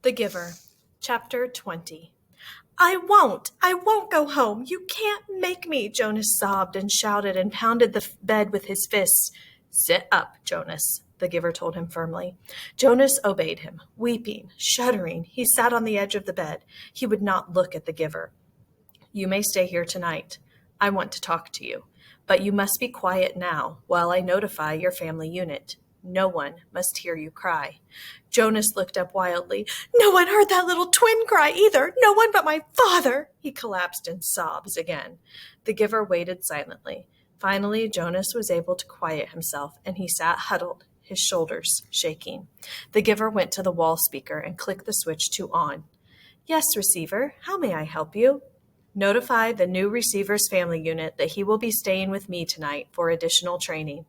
The Giver, Chapter 20. I won't go home. You can't make me, Jonas sobbed and shouted and pounded the bed with his fists. Sit up, Jonas, the Giver told him firmly. Jonas obeyed him, weeping, shuddering. He sat on the edge of the bed. He would not look at the Giver. You may stay here tonight. I want to talk to you. But you must be quiet now while I notify your family unit. No one must hear you cry. Jonas looked up wildly. No one heard that little twin cry either. No one but my father. He collapsed in sobs again. The Giver waited silently. Finally, Jonas was able to quiet himself, and he sat huddled, his shoulders shaking. The Giver went to the wall speaker and clicked the switch to on. Yes, receiver. How may I help you? Notify the new receiver's family unit that he will be staying with me tonight for additional training.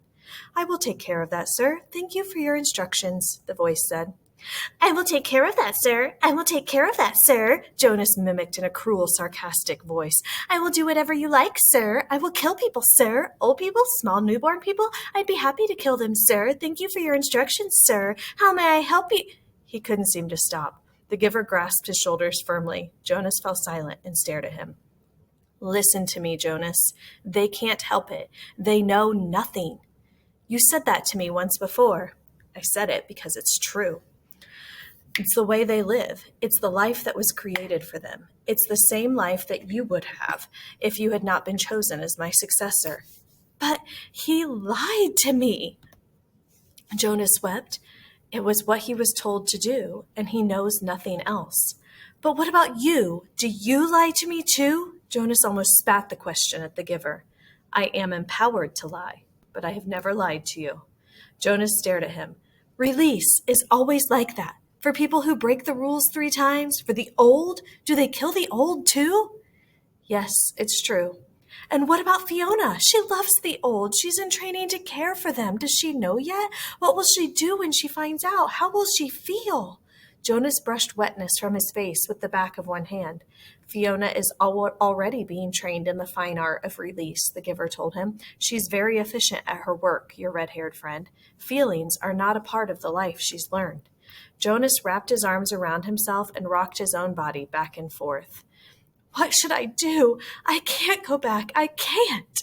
I will take care of that, sir. Thank you for your instructions, the voice said. I will take care of that, sir. I will take care of that, sir, Jonas mimicked in a cruel, sarcastic voice. I will do whatever you like, sir. I will kill people, sir. Old people, small newborn people. I'd be happy to kill them, sir. Thank you for your instructions, sir. How may I help you? He couldn't seem to stop. The Giver grasped his shoulders firmly. Jonas fell silent and stared at him. Listen to me, Jonas. They can't help it. They know nothing. You said that to me once before. I said it because it's true. It's the way they live. It's the life that was created for them. It's the same life that you would have if you had not been chosen as my successor. But he lied to me. Jonas wept. It was what he was told to do, and he knows nothing else. But what about you? Do you lie to me too? Jonas almost spat the question at the Giver. I am empowered to lie. But I have never lied to you. Jonas stared at him. Release is always like that. For people who break the rules 3 times, for the old, do they kill the old too? Yes, it's true. And what about Fiona? She loves the old. She's in training to care for them. Does she know yet? What will she do when she finds out? How will she feel? Jonas brushed wetness from his face with the back of one hand. Fiona is already being trained in the fine art of release, the Giver told him. She's very efficient at her work, your red-haired friend. Feelings are not a part of the life she's learned. Jonas wrapped his arms around himself and rocked his own body back and forth. What should I do? I can't go back. I can't.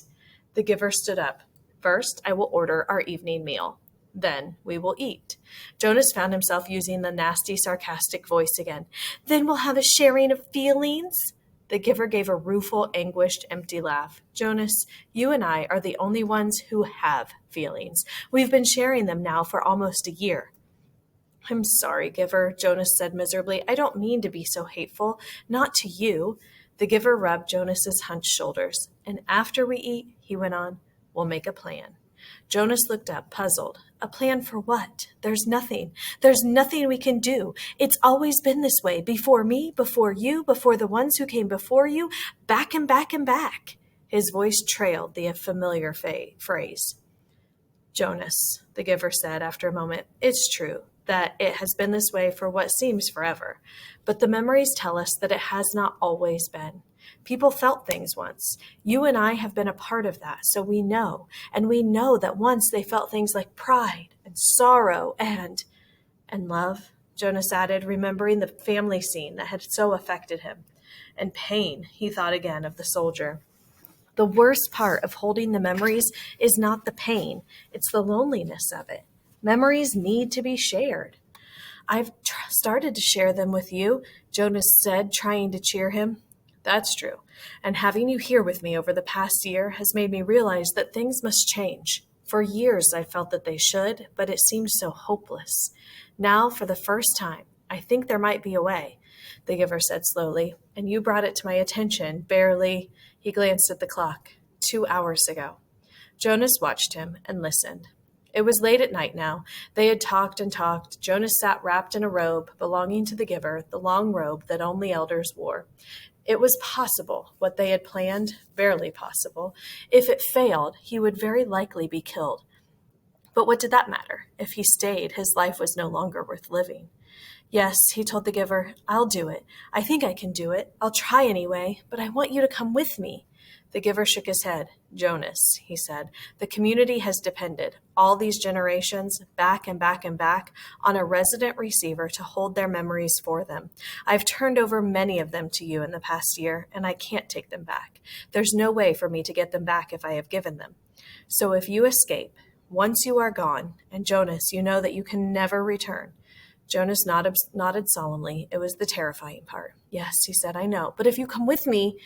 The Giver stood up. First, I will order our evening meal. Then we will eat. Jonas found himself using the nasty, sarcastic voice again. Then we'll have a sharing of feelings. The Giver gave a rueful, anguished, empty laugh. Jonas, you and I are the only ones who have feelings. We've been sharing them now for almost a year. I'm sorry, Giver, Jonas said miserably. I don't mean to be so hateful. Not to you. The Giver rubbed Jonas's hunched shoulders. And after we eat, he went on, we'll make a plan. Jonas looked up, puzzled. A plan for what? There's nothing. There's nothing we can do. It's always been this way. Before me, before you, before the ones who came before you, back and back and back. His voice trailed the familiar phrase. Jonas, the Giver said after a moment, it's true that it has been this way for what seems forever, but the memories tell us that it has not always been. People felt things once. You and I have been a part of that, so we know. And we know that once they felt things like pride and sorrow and love, Jonas added, remembering the family scene that had so affected him. And pain, he thought again of the soldier. The worst part of holding the memories is not the pain, it's the loneliness of it. Memories need to be shared. I've started to share them with you, Jonas said, trying to cheer him. That's true. And having you here with me over the past year has made me realize that things must change. For years, I felt that they should, but it seemed so hopeless. Now, for the first time, I think there might be a way, the Giver said slowly, and you brought it to my attention barely, he glanced at the clock, 2 hours ago. Jonas watched him and listened. It was late at night now. They had talked and talked. Jonas sat wrapped in a robe belonging to the Giver, the long robe that only elders wore. It was possible, what they had planned, barely possible. If it failed, he would very likely be killed. But what did that matter? If he stayed, his life was no longer worth living. Yes, he told the Giver, I'll do it. I think I can do it. I'll try anyway, but I want you to come with me. The giver shook his head. Jonas, he said, the community has depended, all these generations, back and back and back, on a resident receiver to hold their memories for them. I've turned over many of them to you in the past year, and I can't take them back. There's no way for me to get them back if I have given them. So if you escape, once you are gone, and Jonas, you know that you can never return. Jonas nodded solemnly. It was the terrifying part. Yes, he said, I know. But if you come with me...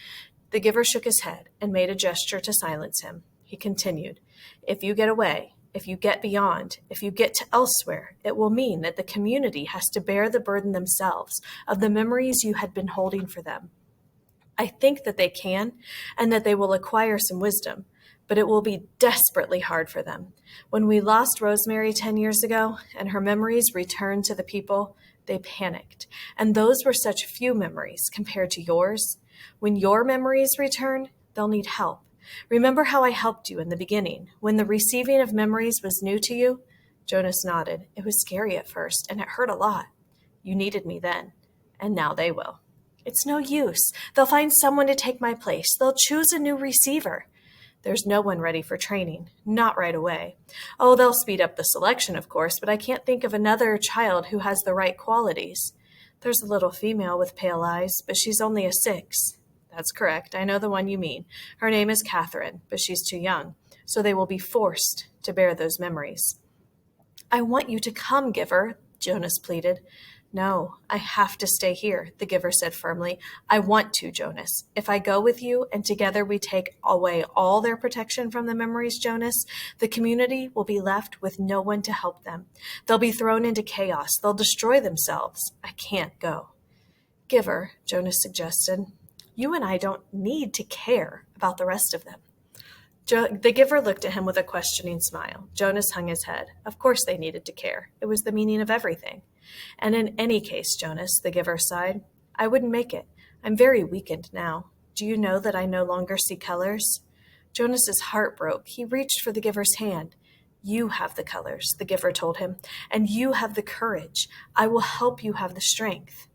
The giver shook his head and made a gesture to silence him. He continued, if you get away, if you get beyond, if you get to elsewhere, it will mean that the community has to bear the burden themselves of the memories you had been holding for them. I think that they can, and that they will acquire some wisdom, but it will be desperately hard for them. When we lost Rosemary 10 years ago, and her memories returned to the people, they panicked. And those were such few memories compared to yours. When your memories return, they'll need help. Remember how I helped you in the beginning, when the receiving of memories was new to you? Jonas nodded. It was scary at first, and it hurt a lot. You needed me then, and now they will. It's no use. They'll find someone to take my place. They'll choose a new receiver. There's no one ready for training, not right away. Oh, they'll speed up the selection, of course, but I can't think of another child who has the right qualities. There's a little female with pale eyes, but she's only a 6. That's correct. I know the one you mean. Her name is Catherine, but she's too young. So they will be forced to bear those memories. I want you to come, Giver, Jonas pleaded. No, I have to stay here, the giver said firmly. I want to, Jonas. If I go with you and together we take away all their protection from the memories, Jonas, the community will be left with no one to help them. They'll be thrown into chaos. They'll destroy themselves. I can't go. Giver, Jonas suggested, you and I don't need to care about the rest of them. The giver looked at him with a questioning smile. Jonas hung his head. Of course they needed to care. It was the meaning of everything. And in any case, Jonas, the giver sighed, I wouldn't make it. I'm very weakened now. Do you know that I no longer see colors? Jonas's heart broke. He reached for the giver's hand. You have the colors, the giver told him, and you have the courage. I will help you have the strength.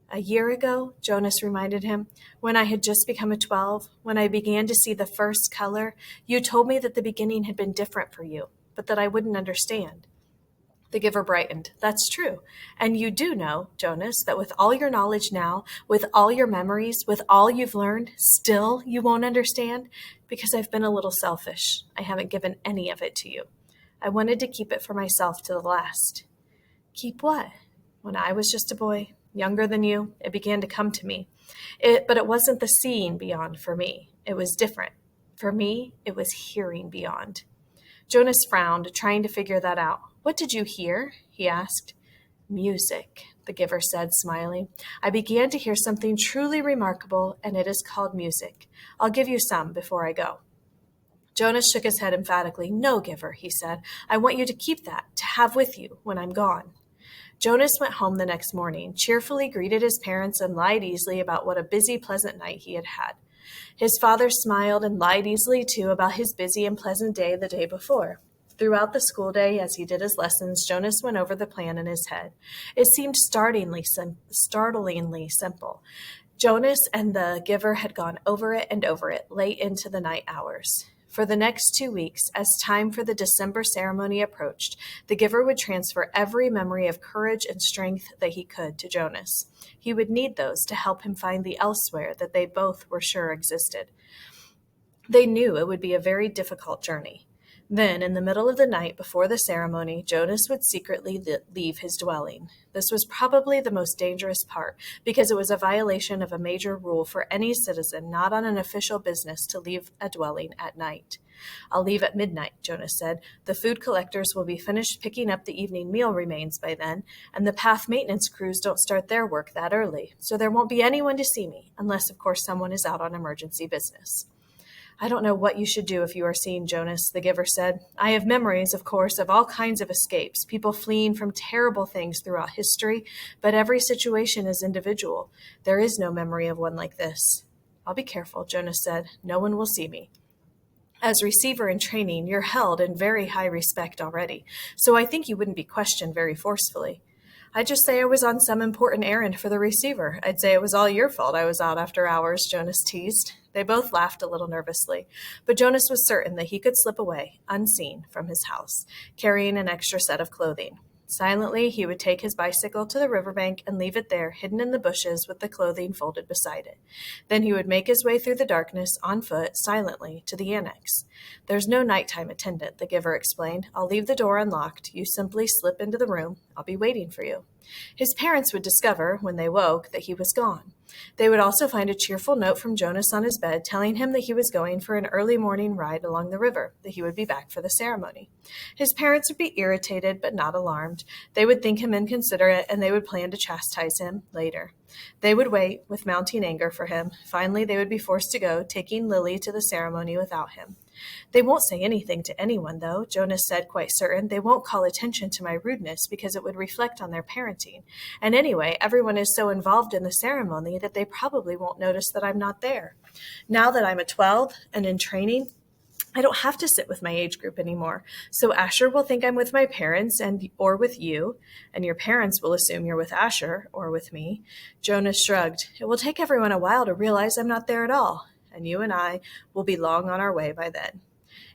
A year ago, Jonas reminded him, when I had just become a 12, when I began to see the first color, you told me that the beginning had been different for you, but that I wouldn't understand. The giver brightened. That's true. And you do know, Jonas, that with all your knowledge now, with all your memories, with all you've learned, still you won't understand? Because I've been a little selfish. I haven't given any of it to you. I wanted to keep it for myself to the last. Keep what? When I was just a boy, younger than you, it began to come to me. But it wasn't the seeing beyond for me. It was different. For me, it was hearing beyond. Jonas frowned, trying to figure that out. What did you hear? He asked. Music, the giver said, smiling. I began to hear something truly remarkable, and it is called music. I'll give you some before I go. Jonas shook his head emphatically. No, giver, he said. I want you to keep that, to have with you when I'm gone. Jonas went home the next morning, cheerfully greeted his parents, and lied easily about what a busy, pleasant night he had had. His father smiled and lied easily, too, about his busy and pleasant day the day before. Throughout the school day, as he did his lessons, Jonas went over the plan in his head. It seemed startlingly simple. Jonas and the giver had gone over it late into the night hours. For the next 2 weeks, as time for the December ceremony approached, the giver would transfer every memory of courage and strength that he could to Jonas. He would need those to help him find the elsewhere that they both were sure existed. They knew it would be a very difficult journey. Then, in the middle of the night before the ceremony, Jonas would secretly leave his dwelling. This was probably the most dangerous part, because it was a violation of a major rule for any citizen not on an official business to leave a dwelling at night. I'll leave at midnight, Jonas said. The food collectors will be finished picking up the evening meal remains by then, and the path maintenance crews don't start their work that early, so there won't be anyone to see me, unless, of course, someone is out on emergency business. I don't know what you should do if you are seen, Jonas, the giver said. I have memories, of course, of all kinds of escapes, people fleeing from terrible things throughout history, but every situation is individual. There is no memory of one like this. I'll be careful, Jonas said. No one will see me. As receiver in training, you're held in very high respect already, so I think you wouldn't be questioned very forcefully. I'd just say I was on some important errand for the receiver. I'd say it was all your fault I was out after hours, Jonas teased. They both laughed a little nervously, but Jonas was certain that he could slip away, unseen, from his house, carrying an extra set of clothing. Silently, he would take his bicycle to the riverbank and leave it there, hidden in the bushes with the clothing folded beside it. Then he would make his way through the darkness, on foot, silently, to the annex. There's no nighttime attendant, the giver explained. I'll leave the door unlocked. You simply slip into the room. I'll be waiting for you. His parents would discover, when they woke, that he was gone. They would also find a cheerful note from Jonas on his bed telling him that he was going for an early morning ride along the river, that he would be back for the ceremony. His parents would be irritated but not alarmed. They would think him inconsiderate, and they would plan to chastise him later. They would wait, with mounting anger for him. Finally, they would be forced to go, taking Lily to the ceremony without him. They won't say anything to anyone, though, Jonas said, quite certain. They won't call attention to my rudeness because it would reflect on their parenting. And anyway, everyone is so involved in the ceremony that they probably won't notice that I'm not there. Now that I'm a 12 and in training, I don't have to sit with my age group anymore. So Asher will think I'm with my parents or with you, and your parents will assume you're with Asher or with me. Jonas shrugged. It will take everyone a while to realize I'm not there at all, and you and I will be long on our way by then.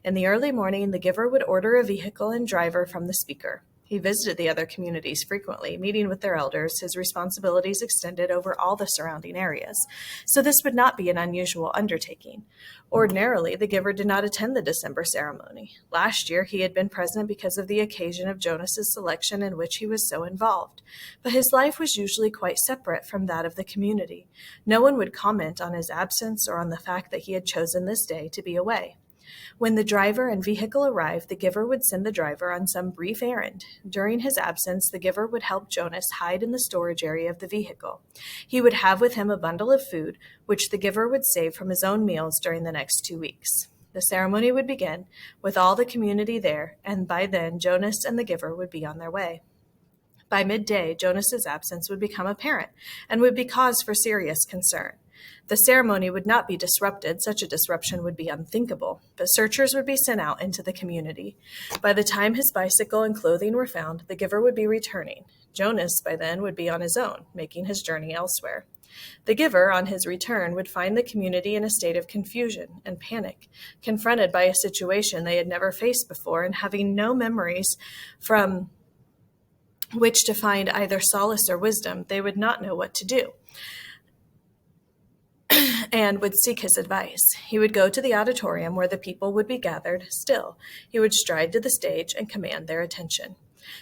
In the early morning, the giver would order a vehicle and driver from the speaker. He visited the other communities frequently, meeting with their elders. His responsibilities extended over all the surrounding areas, so this would not be an unusual undertaking. Ordinarily, the giver did not attend the December ceremony. Last year, he had been present because of the occasion of Jonas's selection in which he was so involved, but his life was usually quite separate from that of the community. No one would comment on his absence or on the fact that he had chosen this day to be away. When the driver and vehicle arrived, the giver would send the driver on some brief errand. During his absence, the giver would help Jonas hide in the storage area of the vehicle. He would have with him a bundle of food, which the giver would save from his own meals during the next 2 weeks. The ceremony would begin, with all the community there, and by then Jonas and the giver would be on their way. By midday, Jonas's absence would become apparent and would be cause for serious concern. The ceremony would not be disrupted, such a disruption would be unthinkable, but searchers would be sent out into the community. By the time his bicycle and clothing were found, the giver would be returning. Jonas, by then, would be on his own, making his journey elsewhere. The giver, on his return, would find the community in a state of confusion and panic, confronted by a situation they had never faced before and having no memories from which to find either solace or wisdom. They would not know what to do and would seek his advice. He would go to the auditorium where the people would be gathered still. He would stride to the stage and command their attention.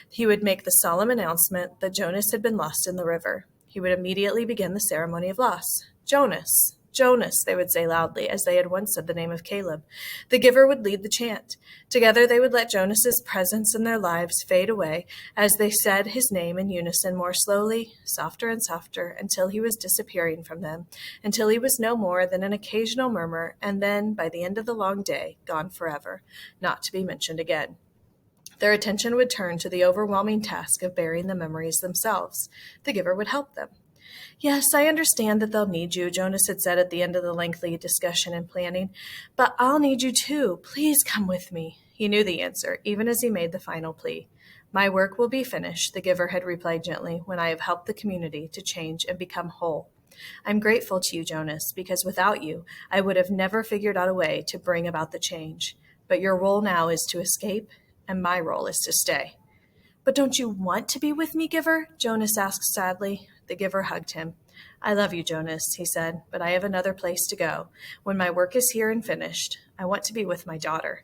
He would make the solemn announcement that Jonas had been lost in the river. He would immediately begin the ceremony of loss. Jonas, Jonas, they would say loudly, as they had once said the name of Caleb. The giver would lead the chant. Together they would let Jonas's presence in their lives fade away as they said his name in unison, more slowly, softer and softer, until he was disappearing from them, until he was no more than an occasional murmur, and then, by the end of the long day, gone forever, not to be mentioned again. Their attention would turn to the overwhelming task of bearing the memories themselves. The giver would help them. Yes, I understand that they'll need you, Jonas had said at the end of the lengthy discussion and planning, but I'll need you too. Please come with me. He knew the answer, even as he made the final plea. My work will be finished, the giver had replied gently, when I have helped the community to change and become whole. I'm grateful to you, Jonas, because without you, I would have never figured out a way to bring about the change. But your role now is to escape, and my role is to stay. But don't you want to be with me, giver? Jonas asked sadly. The giver hugged him. I love you, Jonas, he said, but I have another place to go. When my work is here and finished, I want to be with my daughter.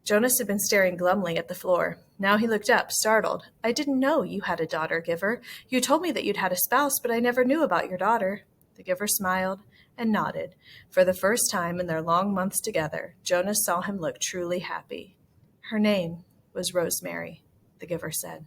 Jonas had been staring glumly at the floor. Now he looked up, startled. I didn't know you had a daughter, giver. You told me that you'd had a spouse, but I never knew about your daughter. The giver smiled and nodded. For the first time in their long months together, Jonas saw him look truly happy. Her name was Rosemary, the giver said.